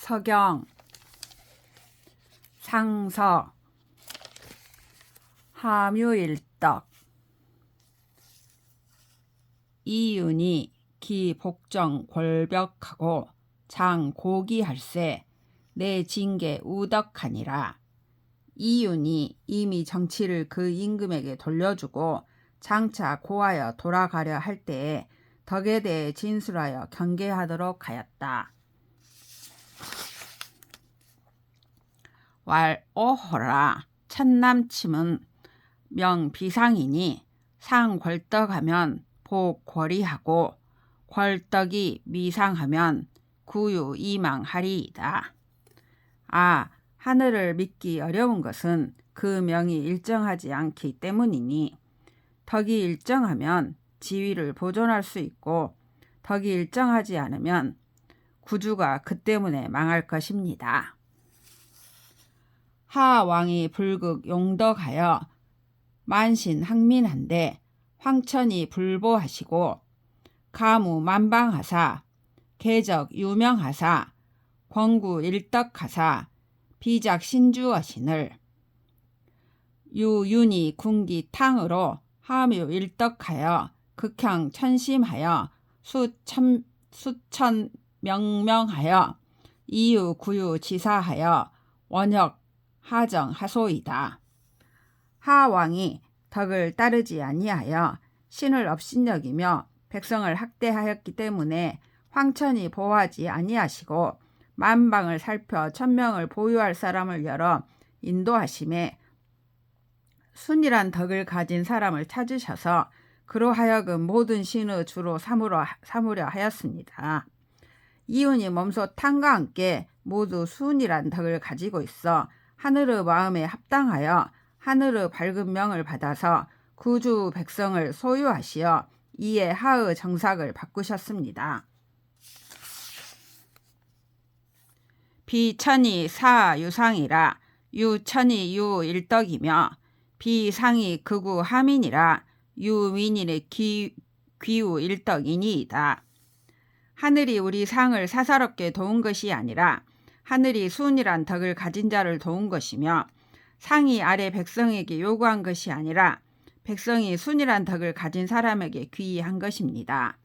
서경, 상서, 하묘일떡. 이윤이 기 복정 골벽하고 장 고기할세 내 징계 우덕하니라. 이윤이 이미 정치를 그 임금에게 돌려주고 장차 고하여 돌아가려 할 때에 덕에 대해 진술하여 경계하도록 하였다. 왈 오호라 천남침은 명비상이니 상궐떡하면 복궐이하고 궐떡이 미상하면 구유이망하리이다. 아, 하늘을 믿기 어려운 것은 그 명이 일정하지 않기 때문이니 덕이 일정하면 지위를 보존할 수 있고 덕이 일정하지 않으면 구주가 그 때문에 망할 것입니다. 하 왕이 불극 용덕하여 만신 항민한데 황천이 불보하시고 가무 만방하사 계적 유명하사 권구 일덕하사 비작 신주어신을 유윤이 군기 탕으로 하묘 일덕하여 극향 천심하여 수천 명명하여 이유 구유 지사하여 원혁 하정 하소이다. 하왕이 덕을 따르지 아니하여 신을 업신여기며 백성을 학대하였기 때문에 황천이 보호하지 아니하시고 만방을 살펴 천명을 보유할 사람을 열어 인도하심에 순이란 덕을 가진 사람을 찾으셔서 그로 하여금 모든 신의 주로 삼으려 하였습니다. 이윤이 몸소 탕과 함께 모두 순이란 덕을 가지고 있어 하늘의 마음에 합당하여 하늘의 밝은 명을 받아서 구주 백성을 소유하시어 이에 하의 정삭을 바꾸셨습니다. 비천이 사유상이라 유천이 유일덕이며 비상이 극우 하민이라 유민일의 귀우 일덕이니이다. 하늘이 우리 상을 사사롭게 도운 것이 아니라 하늘이 순이란 덕을 가진 자를 도운 것이며 상이 아래 백성에게 요구한 것이 아니라 백성이 순이란 덕을 가진 사람에게 귀의한 것입니다.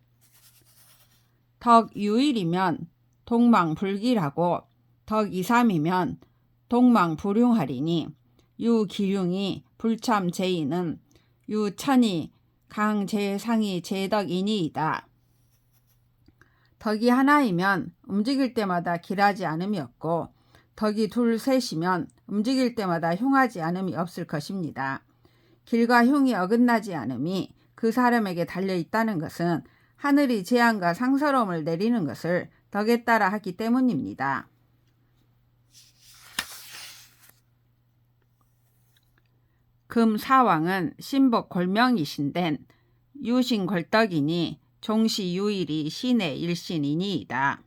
덕 유일이면 동망불길하고 덕 이삼이면 동망불용하리니 유기륭이 불참제이는 유천이 강제상이 제덕이니이다. 덕이 하나이면 움직일 때마다 길하지 않음이 없고 덕이 둘 셋이면 움직일 때마다 흉하지 않음이 없을 것입니다. 길과 흉이 어긋나지 않음이 그 사람에게 달려있다는 것은 하늘이 재앙과 상서로움을 내리는 것을 덕에 따라 하기 때문입니다. 금사왕은 신복골명이신된 유신궐떡이니 종시유일이 신의 일신이니이다.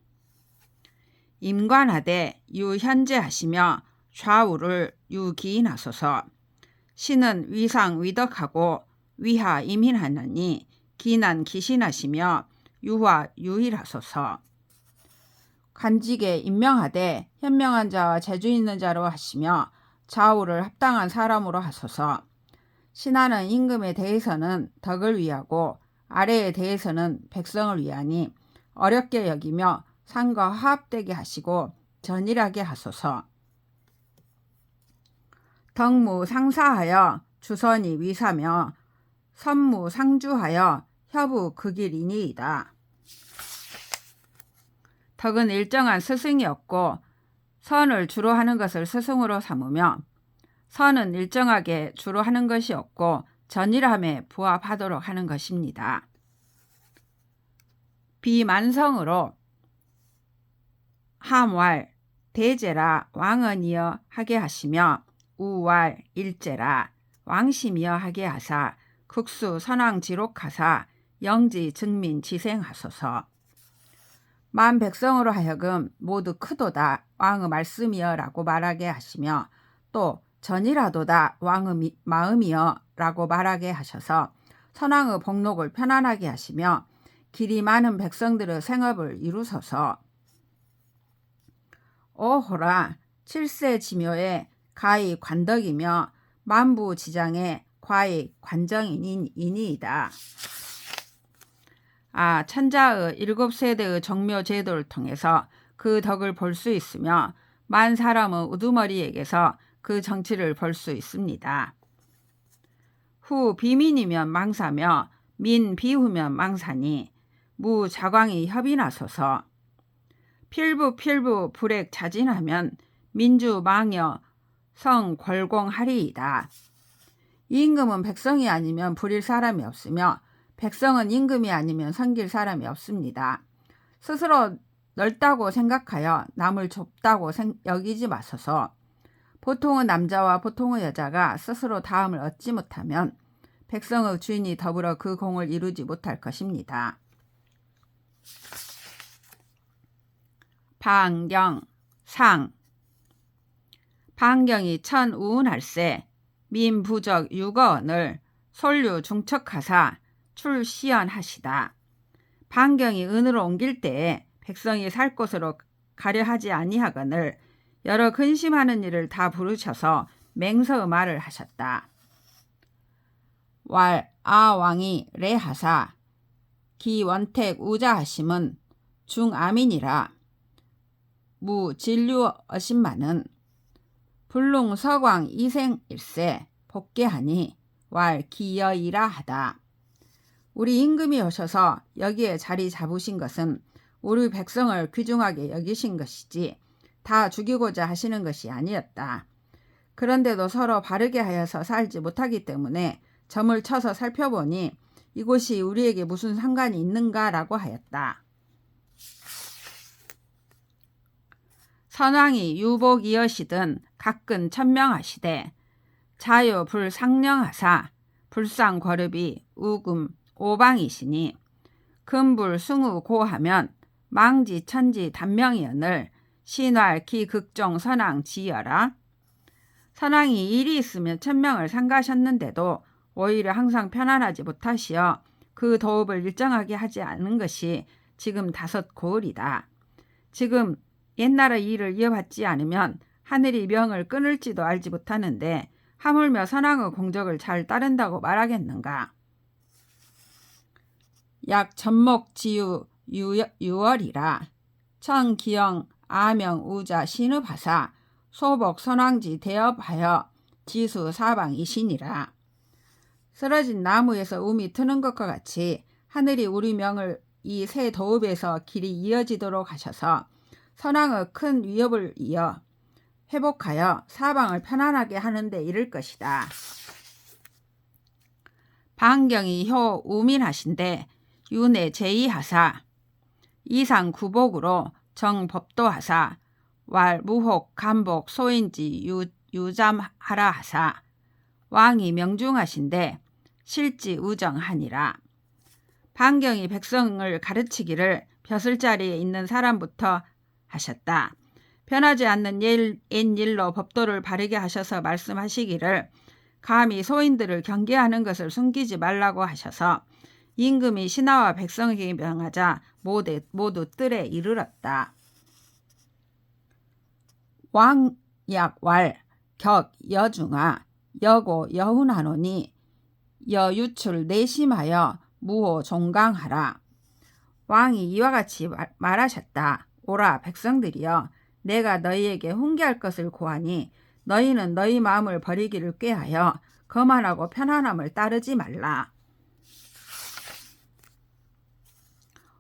임관하되 유현재하시며 좌우를 유기인하소서. 신은 위상 위덕하고 위하 임hin하느니 기난 기신하시며 유화 유일하소서. 간직에 임명하되 현명한 자와 재주 있는 자로 하시며 좌우를 합당한 사람으로 하소서. 신하는 임금에 대해서는 덕을 위하고 아래에 대해서는 백성을 위하니 어렵게 여기며 상과 화합되게 하시고 전일하게 하소서. 덕무 상사하여 주선이 위사며 선무 상주하여 협우 극일이니이다. 덕은 일정한 스승이 없고 선을 주로 하는 것을 스승으로 삼으며 선은 일정하게 주로 하는 것이 없고 전일함에 부합하도록 하는 것입니다. 비만성으로 함왈 대제라 왕언이여 하게 하시며 우왈 일제라 왕심이여 하게 하사 극수 선왕지록하사 영지 증민 지생하소서. 만 백성으로 하여금 모두 크도다 왕의 말씀이여 라고 말하게 하시며 또 전이라도다 왕의 마음이여 라고 말하게 하셔서 선왕의 복록을 편안하게 하시며 길이 많은 백성들의 생업을 이루소서. 오호라 칠세 지묘에 가히 관덕이며 만부지장에 과히 관정인이이다. 천자의 7세대의 정묘 제도를 통해서 그 덕을 볼 수 있으며 만 사람의 우두머리에게서 그 정치를 볼 수 있습니다. 후 비민이면 망사며 민 비후면 망사니 무 자광이 협이 나서서 필부 불액 자진하면 민주 망여 성 궐공하리이다. 임금은 백성이 아니면 부릴 사람이 없으며 백성은 임금이 아니면 섬길 사람이 없습니다. 스스로 넓다고 생각하여 남을 좁다고 여기지 마소서. 보통의 남자와 보통의 여자가 스스로 다음을 얻지 못하면 백성의 주인이 더불어 그 공을 이루지 못할 것입니다. 반경 상 반경이 천우운할세 민부적 유거언을 솔류 중척하사 출시연하시다. 반경이 은으로 옮길 때에 백성이 살 곳으로 가려 하지 아니하거늘 여러 근심하는 일을 다 부르셔서 맹서의 말을 하셨다. 왈 아왕이 레하사 기원택 우자하심은 중아민이라 무 진류 어신만은 불릉 서광 이생일세 복계하니 왈 기여이라 하다. 우리 임금이 오셔서 여기에 자리 잡으신 것은 우리 백성을 귀중하게 여기신 것이지 다 죽이고자 하시는 것이 아니었다. 그런데도 서로 바르게 하여서 살지 못하기 때문에 점을 쳐서 살펴보니 이곳이 우리에게 무슨 상관이 있는가라고 하였다. 선왕이 유복이여시든 각근 천명하시되 자유 불상령하사 불상거릅이 우금 오방이시니 금불 승우 고하면 망지 천지 단명이언을 신활 기극종 선왕 지여라. 선왕이 일이 있으면 천명을 상가하셨는데도 오히려 항상 편안하지 못하시어 그 도읍을 일정하게 하지 않은 것이 지금 다섯 고을이다. 지금 옛날의 일을 이어받지 않으면 하늘이 명을 끊을지도 알지 못하는데 하물며 선왕의 공적을 잘 따른다고 말하겠는가. 약 전목지유 유월이라 천기영 아명 우자 신읍하사 소복 선왕지 대업하여 지수 사방이시니라. 쓰러진 나무에서 움이 트는 것과 같이 하늘이 우리 명을 이 새 도읍에서 길이 이어지도록 하셔서 선왕의 큰 위협을 이어 회복하여 사방을 편안하게 하는 데 이를 것이다. 반경이 효 우민하신데 윤회 제의하사 이상 구복으로 정법도하사 왈 무혹 간복 소인지 유잠하라 하사 왕이 명중하신데 실지 우정하니라. 반경이 백성을 가르치기를 벼슬자리에 있는 사람부터 하셨다. 변하지 않는 옛일로 법도를 바르게 하셔서 말씀하시기를 감히 소인들을 경계하는 것을 숨기지 말라고 하셔서 임금이 신하와 백성에게 명하자 모두 뜰에 이르렀다. 왕약왈 격 여중하 여고 여훈하노니 여유출 내심하여 무호 종강하라. 왕이 이와 같이 말하셨다. 오라 백성들이여, 내가 너희에게 훈계할 것을 고하니 너희는 너희 마음을 버리기를 꾀하여 거만하고 편안함을 따르지 말라.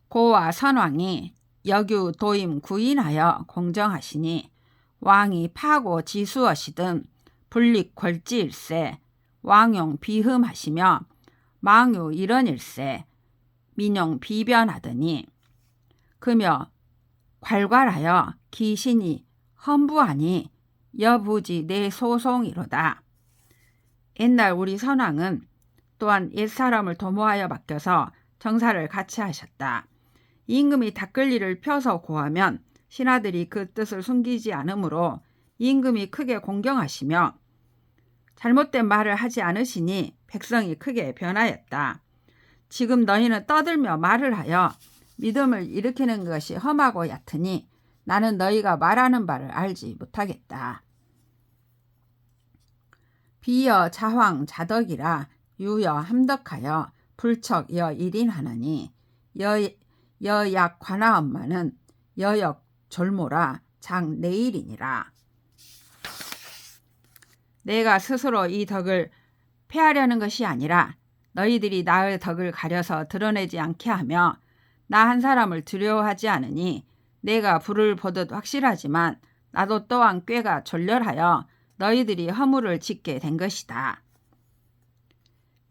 고와 선왕이 여규 도임 구인하여 공정하시니 왕이 파고 지수하시든 불릭 궐지일세 왕용 비흠하시며 망유 일언일세 민용 비변하더니 그며 괄괄하여 기신이 험부하니 여부지 내 소송이로다. 옛날 우리 선왕은 또한 옛사람을 도모하여 맡겨서 정사를 같이 하셨다. 임금이 닦을 일을 펴서 고하면 신하들이 그 뜻을 숨기지 않으므로 임금이 크게 공경하시며 잘못된 말을 하지 않으시니 백성이 크게 변하였다. 지금 너희는 떠들며 말을 하여 믿음을 일으키는 것이 험하고 얕으니 나는 너희가 말하는 바를 알지 못하겠다. 비여 자황 자덕이라 유여 함덕하여 불척 여 일인하나니 여약 관아엄마는 여역 졸모라 장 내일이니라. 내가 스스로 이 덕을 폐하려는 것이 아니라 너희들이 나의 덕을 가려서 드러내지 않게 하며 나 한 사람을 두려워하지 않으니 내가 불을 보듯 확실하지만 나도 또한 꾀가 졸렬하여 너희들이 허물을 짓게 된 것이다.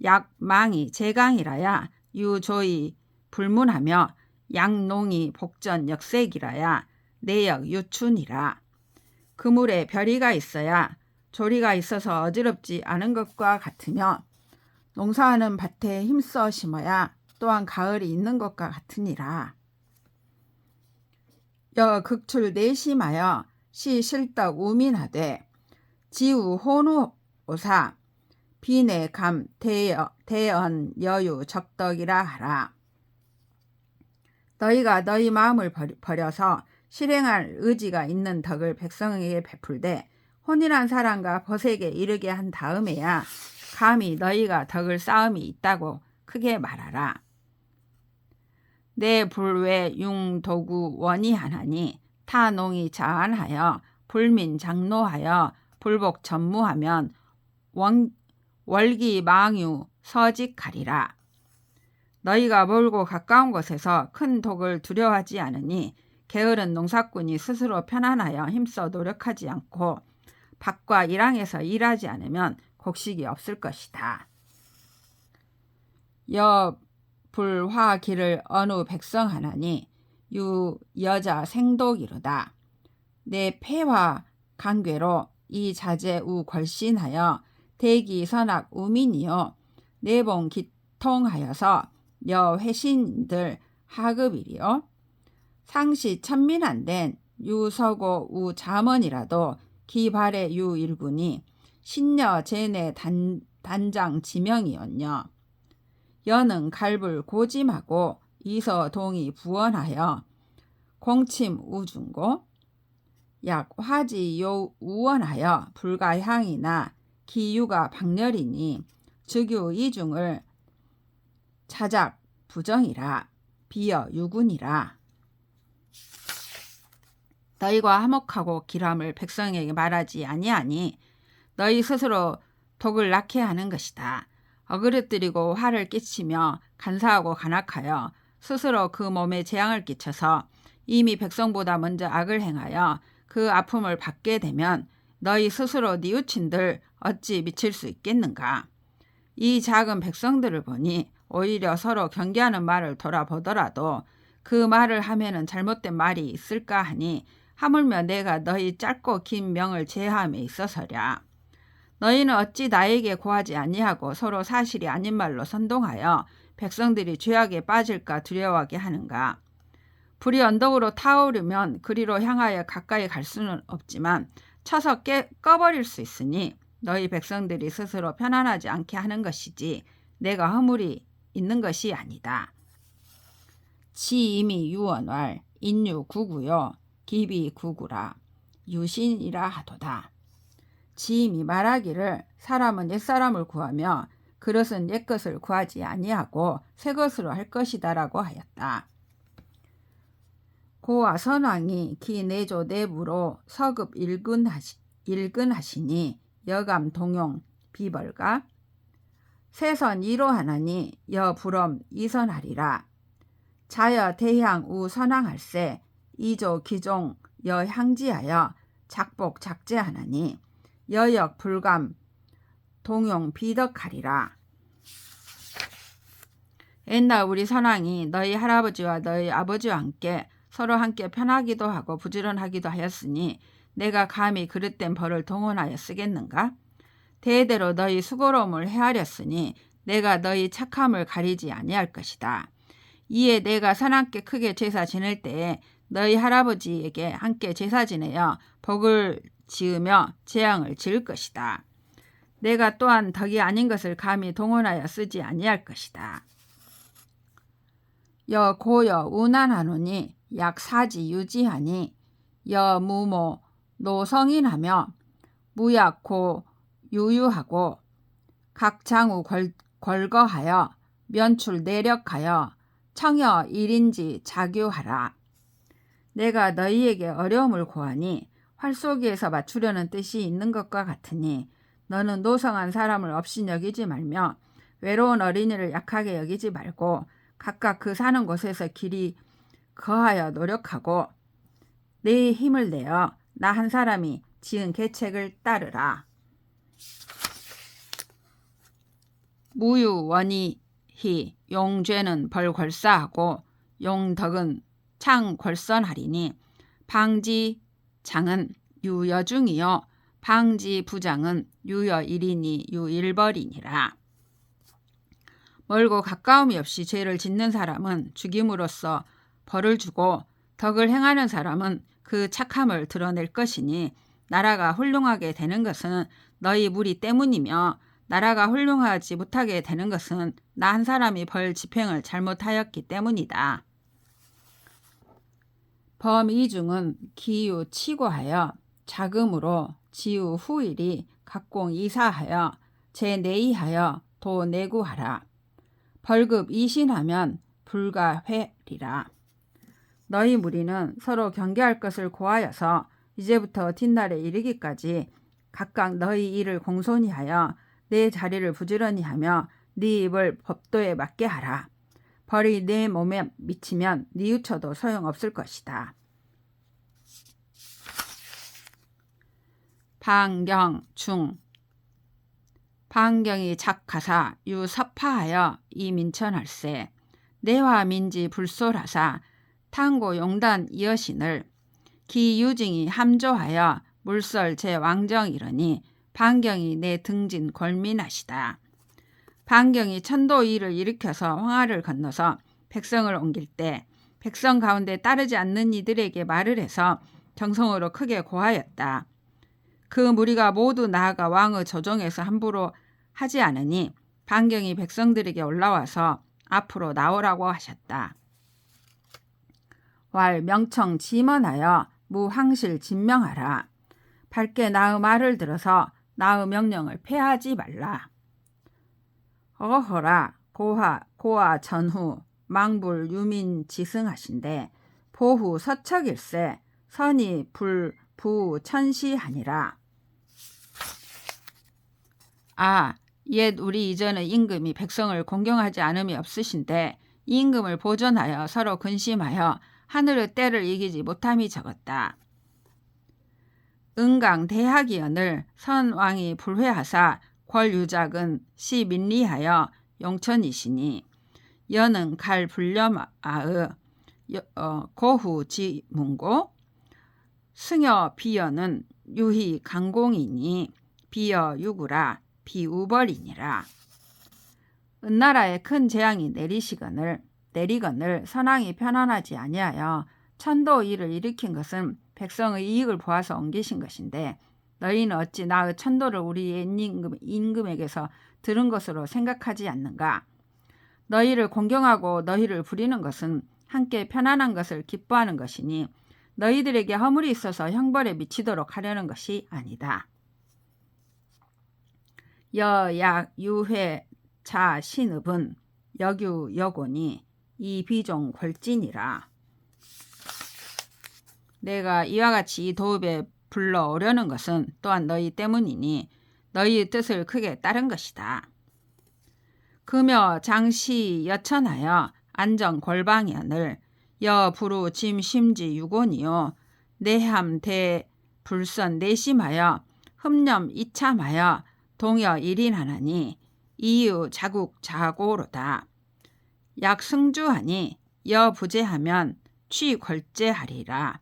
약망이 제강이라야 유조이 불문하며 양농이 복전 역색이라야 내역 유춘이라. 그물에 별이가 있어야 조리가 있어서 어지럽지 않은 것과 같으며 농사하는 밭에 힘써 심어야 또한 가을이 있는 것과 같으니라. 여 극출 내심하여 시 실덕 우민하되 지우 혼우오사 비내감 대언 여유 적덕이라 하라. 너희가 너희 마음을 버려서 실행할 의지가 있는 덕을 백성에게 베풀되 혼인한 사람과 벗에게 이르게 한 다음에야 감히 너희가 덕을 쌓음이 있다고 크게 말하라. 내 불외 융도구 원이하나니 타농이 자안하여 불민 장노하여 불복 전무하면 월기 망유 서직하리라. 너희가 멀고 가까운 곳에서 큰 독을 두려워하지 않으니 게으른 농사꾼이 스스로 편안하여 힘써 노력하지 않고 밭과 일항에서 일하지 않으면 곡식이 없을 것이다. 여 불화기를 어느 백성하나니 유 여자 생독이로다. 내 폐화 강괴로 이 자제 우 걸신하여 대기 선악 우민이요 내봉 기통하여서 여 회신들 하급이리요. 상시 천민한된 유서고 우 자먼이라도 기발의 유 일군이 신녀 제내 단장 지명이었냐. 여는 갈불 고짐하고 이서동이 부원하여 공침 우중고 약 화지 요 우원하여 불가향이나 기유가 박렬이니 즉유 이중을 차작 부정이라 비여 유군이라. 너희가 화목하고 길함을 백성에게 말하지 아니하니 너희 스스로 독을 낳게 하는 것이다. 어그릇들이고 화를 끼치며 간사하고 간악하여 스스로 그 몸에 재앙을 끼쳐서 이미 백성보다 먼저 악을 행하여 그 아픔을 받게 되면 너희 스스로 뉘우친들 어찌 미칠 수 있겠는가. 이 작은 백성들을 보니 오히려 서로 경계하는 말을 돌아보더라도 그 말을 하면은 잘못된 말이 있을까 하니 하물며 내가 너희 짧고 긴 명을 제하함에 있어서랴. 너희는 어찌 나에게 고하지 아니하고 서로 사실이 아닌 말로 선동하여 백성들이 죄악에 빠질까 두려워하게 하는가. 불이 언덕으로 타오르면 그리로 향하여 가까이 갈 수는 없지만 쳐서 꺼버릴 수 있으니 너희 백성들이 스스로 편안하지 않게 하는 것이지 내가 허물이 있는 것이 아니다. 치이미 유언왈 인유 구구요 기비 구구라 유신이라 하도다. 지임이 말하기를 사람은 옛사람을 구하며 그릇은 옛것을 구하지 아니하고 새것으로 할 것이다 라고 하였다. 고아 선왕이 기 내조 내부로 서급 일근하시니 여감 동용 비벌가 세선 이로하나니 여 불엄 이선하리라. 자여 대향 우 선왕할세 이조 기종 여 향지하여 작복 작제하나니 여역 불감 동용 비덕하리라. 옛날 우리 선왕이 너희 할아버지와 너희 아버지와 함께 서로 함께 편하기도 하고 부지런하기도 하였으니 내가 감히 그릇된 벌을 동원하여 쓰겠는가? 대대로 너희 수고로움을 헤아렸으니 내가 너희 착함을 가리지 아니할 것이다. 이에 내가 선왕께 크게 제사 지낼 때에 너희 할아버지에게 함께 제사 지내어 복을 지으며 재앙을 지을 것이다. 내가 또한 덕이 아닌 것을 감히 동원하여 쓰지 아니할 것이다. 여 고여 운안하노니 약 사지 유지하니 여무모 노성인하며 무약고 유유하고 각장우 걸거하여 면출 내력하여 청여 일인지 자규하라. 내가 너희에게 어려움을 고하니 활쏘기에서 맞추려는 뜻이 있는 것과 같으니 너는 노성한 사람을 없이 여기지 말며 외로운 어린이를 약하게 여기지 말고 각각 그 사는 곳에서 길이 거하여 노력하고 내 힘을 내어 나 한 사람이 지은 계책을 따르라. 무유원이히 용죄는 벌궐사하고 용덕은 창궐선하리니 방지장은 유여중이요 방지부장은 유여일이니 유일벌이니라. 멀고 가까움이 없이 죄를 짓는 사람은 죽임으로써 벌을 주고 덕을 행하는 사람은 그 착함을 드러낼 것이니 나라가 훌륭하게 되는 것은 너희 무리 때문이며 나라가 훌륭하지 못하게 되는 것은 나 한 사람이 벌 집행을 잘못하였기 때문이다. 범이중은 기유 치고하여 자금으로 지우 후일이 각공 이사하여 제내이하여 도 내구하라. 벌급 이신하면 불가회리라. 너희 무리는 서로 경계할 것을 고하여서 이제부터 뒷날에 이르기까지 각각 너희 일을 공손히 하여 내 자리를 부지런히 하며 네 입을 법도에 맞게 하라. 벌이 내 몸에 미치면 뉘우쳐도 소용없을 것이다. 방경중 방경이 작하사 유섭파하여 이민천할세 내화민지 불솔하사 탕고 용단 이여신을 기유징이 함조하여 물설 제왕정 이르니 방경이 내 등진 권민하시다. 방경이 천도일을 일으켜서 황하를 건너서 백성을 옮길 때 백성 가운데 따르지 않는 이들에게 말을 해서 정성으로 크게 고하였다. 그 무리가 모두 나아가 왕의 조정에서 함부로 하지 않으니 방경이 백성들에게 올라와서 앞으로 나오라고 하셨다. 왈 명청 지먼하여 무항실 진명하라. 밝게 나의 말을 들어서 나의 명령을 폐하지 말라. 어허라 고하 전후 망불 유민 지승하신데 보후 서척일세 선이 불부 천시하니라. 옛 우리 이전의 임금이 백성을 공경하지 않음이 없으신데 이 임금을 보존하여 서로 근심하여 하늘의 때를 이기지 못함이 적었다. 은강 대학이언을 선왕이 불회하사 궐유작은 시민리하여 용천이시니 여는 갈 불렴아의 고후 지문고 승여 비여는 유희 강공이니 비여 유구라 비우벌이니라. 은나라에 큰 재앙이 내리거늘 선왕이 편안하지 아니하여 천도일을 일으킨 것은 백성의 이익을 보아서 옮기신 것인데 너희는 어찌 나의 천도를 우리 임금에게서 들은 것으로 생각하지 않는가? 너희를 공경하고 너희를 부리는 것은 함께 편안한 것을 기뻐하는 것이니 너희들에게 허물이 있어서 형벌에 미치도록 하려는 것이 아니다. 여약 유회 자 신읍은 여규 여곤이 이 비종 궐진이라. 내가 이와 같이 이 도읍에 불러오려는 것은 또한 너희 때문이니 너희의 뜻을 크게 따른 것이다. 금여 장시 여천하여 안정 골방연을 여부루 짐심지 유곤이요 내함 대불선 내심하여 흠념 이참하여 동여 일인하나니 이유 자국 자고로다. 약승주하니 여부재하면 취궐제하리라.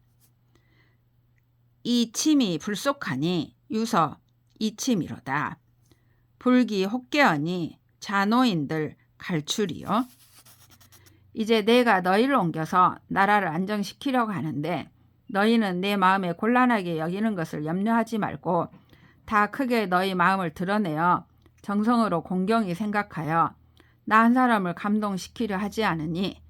이침이 불속하니 유서 이침이로다. 불기 혹계하니 자노인들 갈출이요. 이제 내가 너희를 옮겨서 나라를 안정시키려고 하는데 너희는 내 마음에 곤란하게 여기는 것을 염려하지 말고 다 크게 너희 마음을 드러내어 정성으로 공경히 생각하여 나 한 사람을 감동시키려 하지 않으니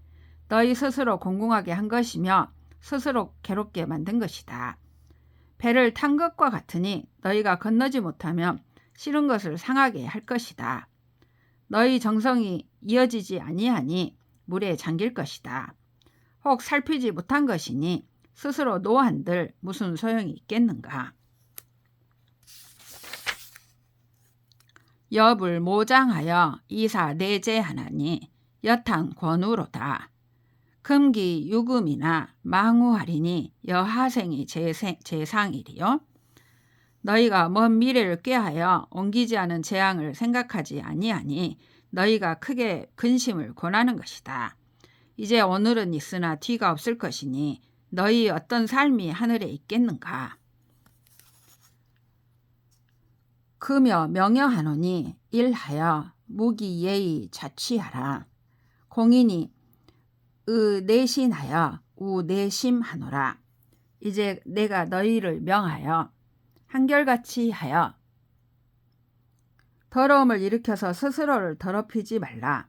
너희 스스로 공공하게 한 것이며 스스로 괴롭게 만든 것이다. 배를 탄 것과 같으니 너희가 건너지 못하면 싫은 것을 상하게 할 것이다. 너희 정성이 이어지지 아니하니 물에 잠길 것이다. 혹 살피지 못한 것이니 스스로 노한들 무슨 소용이 있겠는가. 엽을 모장하여 이사 내재하나니 여탕 권우로다. 금기 유금이나 망우하리니 여하생이 재상이리요. 너희가 먼 미래를 꾀하여 옮기지 않은 재앙을 생각하지 아니하니 너희가 크게 근심을 권하는 것이다. 이제 오늘은 있으나 뒤가 없을 것이니 너희 어떤 삶이 하늘에 있겠는가. 그며 명령하노니 일하여 무기 예의 자취하라. 공인이 내신하여 내심하노라. 이제 내가 너희를 명하여 한결같이 하여 더러움을 일으켜서 스스로를 더럽히지 말라.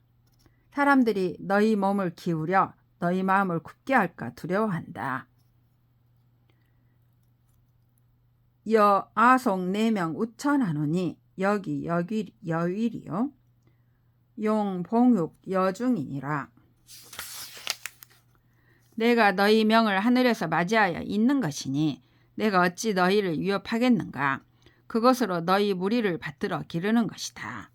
사람들이 너희 몸을 기울여 너희 마음을 굽게 할까 두려워한다. 여 아송 4명 우천하노니 여기 여윌이요 용 봉육 여중이니라. 내가 너희 명을 하늘에서 맞이하여 있는 것이니 내가 어찌 너희를 위협하겠는가. 그것으로 너희 무리를 받들어 기르는 것이다.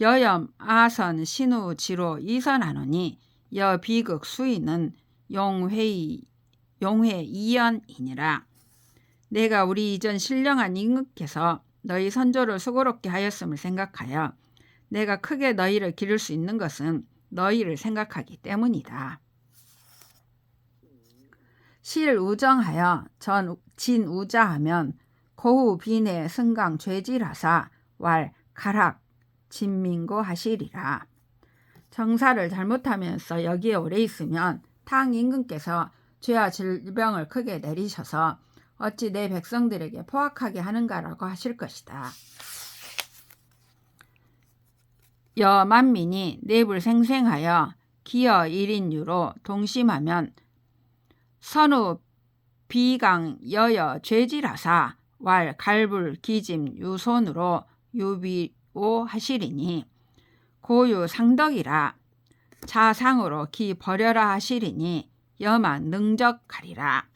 여염 아선 신우 지로 이선하노니 여 비극 수인은 용회 이연이니라. 내가 우리 이전 신령한 임금께서 너희 선조를 수고롭게 하였음을 생각하여 내가 크게 너희를 기를 수 있는 것은 너희를 생각하기 때문이다. 실우정하여 진우자하면 고후 비내 승강 죄질하사 왈 가락 진민고 하시리라. 정사를 잘못하면서 여기에 오래 있으면 탕 임금께서 죄와 질병을 크게 내리셔서 어찌 내 백성들에게 포악하게 하는가라고 하실 것이다. 여 만민이 내불 생생하여 기여 1인유로 동심하면 선우 비강 여여 죄질하사 왈 갈불 기짐 유손으로 유비오 하시리니 고유 상덕이라. 자상으로 기 버려라 하시리니 여만 능적하리라.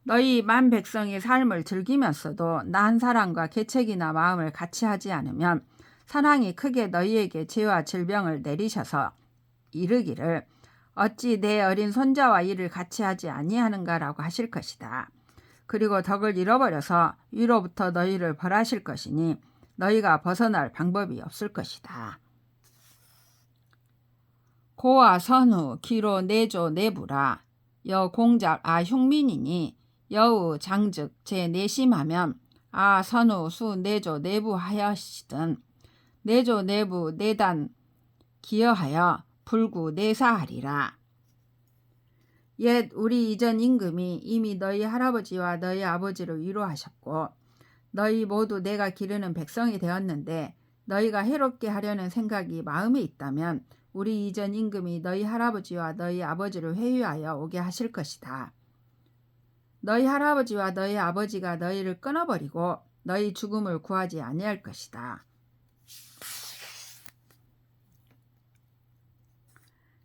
너희 만 백성이 삶을 즐기면서도 난 사랑과 계책이나 마음을 같이 하지 않으면 선왕이 크게 너희에게 죄와 질병을 내리셔서 이르기를 어찌 내 어린 손자와 일을 같이 하지 아니하는가라고 하실 것이다. 그리고 덕을 잃어버려서 위로부터 너희를 벌하실 것이니 너희가 벗어날 방법이 없을 것이다. 고아 선후 기로 내조 내부라. 여 공작 흉민이니 여우 장즉 제 내심하면 선후 수 내조 내부하여시든 내조 내부 내단 기여하여 불구 내사하리라. 옛 우리 이전 임금이 이미 너희 할아버지와 너희 아버지를 위로하셨고 너희 모두 내가 기르는 백성이 되었는데 너희가 해롭게 하려는 생각이 마음에 있다면 우리 이전 임금이 너희 할아버지와 너희 아버지를 회유하여 오게 하실 것이다. 너희 할아버지와 너희 아버지가 너희를 끊어버리고 너희 죽음을 구하지 아니할 것이다.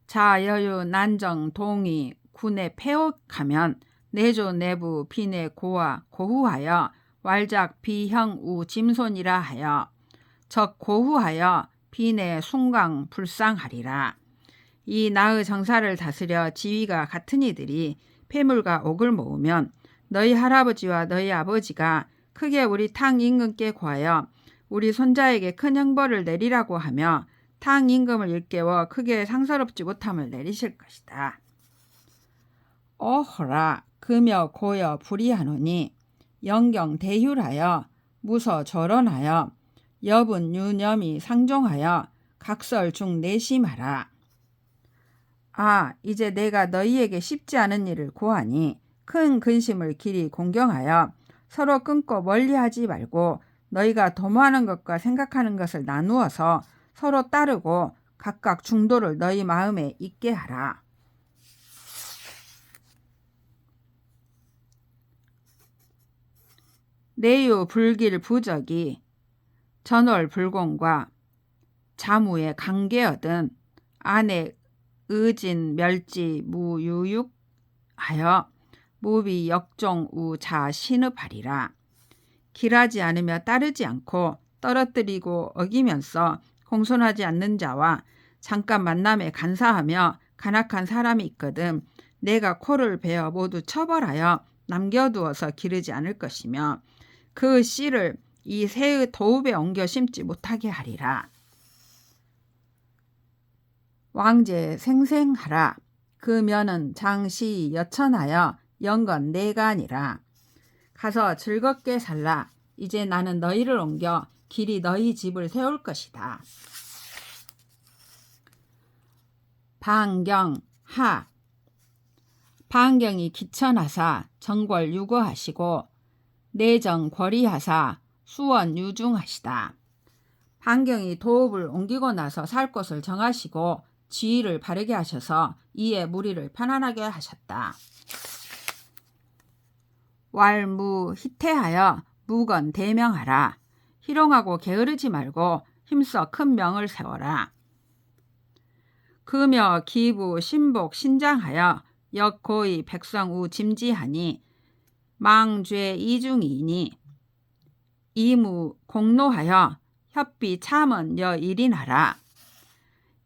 자 여유 난정 동의 군에 폐옥하면 내조 내부 비내 고와 고후하여 왈작 비형 우 짐손이라 하여 적 고후하여 비내 숭강 불상하리라. 이 나의 정사를 다스려 지위가 같은 이들이 폐물과 옥을 모으면 너희 할아버지와 너희 아버지가 크게 우리 탕 임금께 구하여 우리 손자에게 큰 형벌을 내리라고 하며 탕 임금을 일깨워 크게 상서롭지 못함을 내리실 것이다. 어허라 금여 고여 불이하노니 영경 대휴하여 무서 절언하여 여분 유념이 상종하여 각설 중 내심하라. 이제 내가 너희에게 쉽지 않은 일을 고하니 큰 근심을 길이 공경하여 서로 끊고 멀리하지 말고 너희가 도모하는 것과 생각하는 것을 나누어서 서로 따르고 각각 중도를 너희 마음에 있게 하라. 내유 불길 부적이 전월불공과 자무의 강계여든 안에 의진 멸지 무유육하여 무비 역종 우자 신읍하리라. 길하지 않으며 따르지 않고 떨어뜨리고 어기면서 공손하지 않는 자와 잠깐 만남에 간사하며 간악한 사람이 있거든 내가 코를 베어 모두 처벌하여 남겨두어서 기르지 않을 것이며 그 씨를 이 새의 도읍에 옮겨 심지 못하게 하리라. 왕제 생생하라. 그 면은 장시 여천하여 영건 내가 아니라. 가서 즐겁게 살라. 이제 나는 너희를 옮겨 길이 너희 집을 세울 것이다. 방경 하. 방경이 기천하사 정궐 유거하시고 내정 권리하사 수원 유중하시다. 방경이 도읍을 옮기고 나서 살 곳을 정하시고 지위를 바르게 하셔서 이에 무리를 편안하게 하셨다. 왈무 희태하여 무건 대명하라. 희롱하고 게으르지 말고 힘써 큰 명을 세워라. 금여 기부 신복 신장하여 역고의 백성우 짐지하니 망죄 이중이니 이무 공로하여 협비 참은 여일인하라.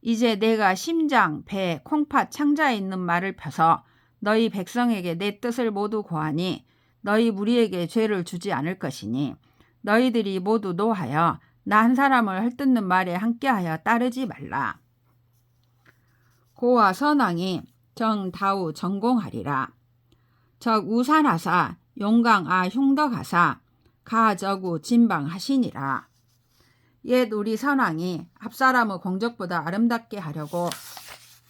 이제 내가 심장, 배, 콩팥, 창자에 있는 말을 펴서 너희 백성에게 내 뜻을 모두 고하니 너희 무리에게 죄를 주지 않을 것이니 너희들이 모두 노하여 나 한 사람을 헐뜯는 말에 함께하여 따르지 말라. 고와 선왕이 정다우 전공하리라. 적 우산하사 용강아 흉덕하사 가저구 진방하시니라. 옛 우리 선왕이 앞사람의 공적보다 아름답게 하려고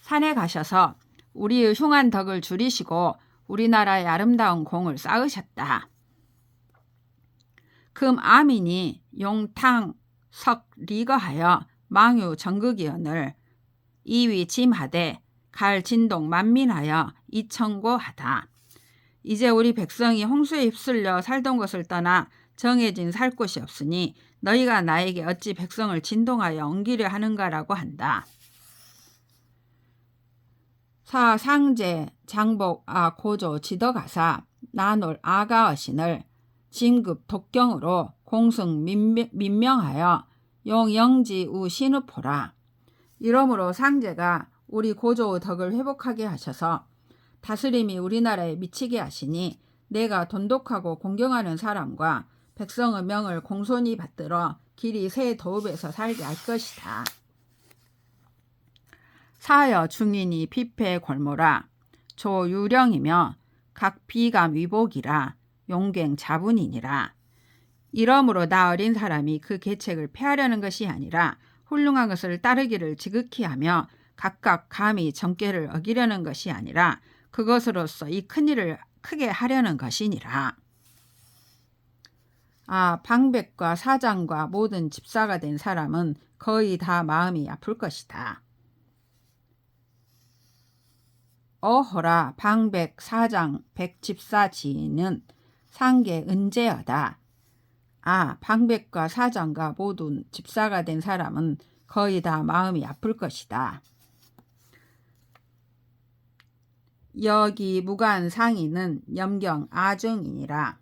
산에 가셔서 우리의 흉한 덕을 줄이시고 우리나라의 아름다운 공을 쌓으셨다. 금 아민이 용탕 석 리거하여 망유 정극이언을 이위 짐하되 갈 진동 만민하여 이청고하다. 이제 우리 백성이 홍수에 휩쓸려 살던 것을 떠나 정해진 살 곳이 없으니 너희가 나에게 어찌 백성을 진동하여 옮기려 하는가라고 한다. 사상제 장복 고조 지덕하사 나놀 아가어신을 진급 독경으로 공승 민명하여 용영지 우 신우포라. 이러므로 상제가 우리 고조의 덕을 회복하게 하셔서 다스림이 우리나라에 미치게 하시니 내가 돈독하고 공경하는 사람과 백성의 명을 공손히 받들어 길이 새 도읍에서 살게 할 것이다. 사여 중인이 피폐 골모라. 조유령이며 각 비감 위복이라. 용갱 자분이니라. 이러므로 나 어린 사람이 그 계책을 폐하려는 것이 아니라 훌륭한 것을 따르기를 지극히 하며 각각 감히 정계를 어기려는 것이 아니라 그것으로서 이 큰일을 크게 하려는 것이니라. 방백과 사장과 모든 집사가 된 사람은 거의 다 마음이 아플 것이다. 어허라 방백 사장 백집사 지인은 상계 은제여다. 방백과 사장과 모든 집사가 된 사람은 거의 다 마음이 아플 것이다. 여기 무관 상인은 염경 아증이니라.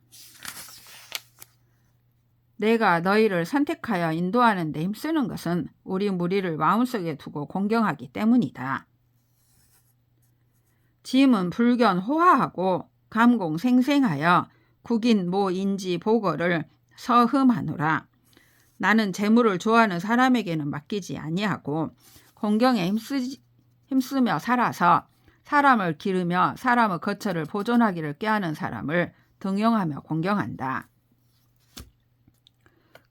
내가 너희를 선택하여 인도하는 데 힘쓰는 것은 우리 무리를 마음속에 두고 공경하기 때문이다. 짐은 불견 호화하고 감공 생생하여 국인 모 인지 보거를 서흠하노라. 나는 재물을 좋아하는 사람에게는 맡기지 아니하고 공경에 힘쓰며 살아서 사람을 기르며 사람의 거처를 보존하기를 꾀하는 사람을 등용하며 공경한다.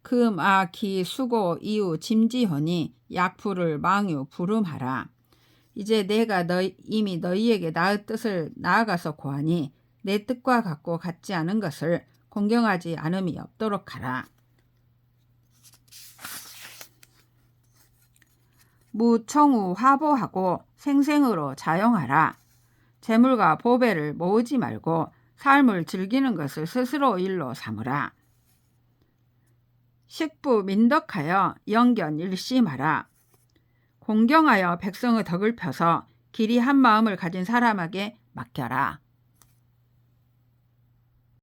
금, 기, 수고, 이후, 짐지허니 약풀을 망유, 부름하라. 이제 내가 이미 너희에게 나의 뜻을 나아가서 고하니 내 뜻과 같지 않은 것을 공경하지 않음이 없도록 하라. 무청우 화보하고 생생으로 자용하라. 재물과 보배를 모으지 말고 삶을 즐기는 것을 스스로 일로 삼으라. 식부 민덕하여 영견 일심하라. 공경하여 백성의 덕을 펴서 길이 한 마음을 가진 사람에게 맡겨라.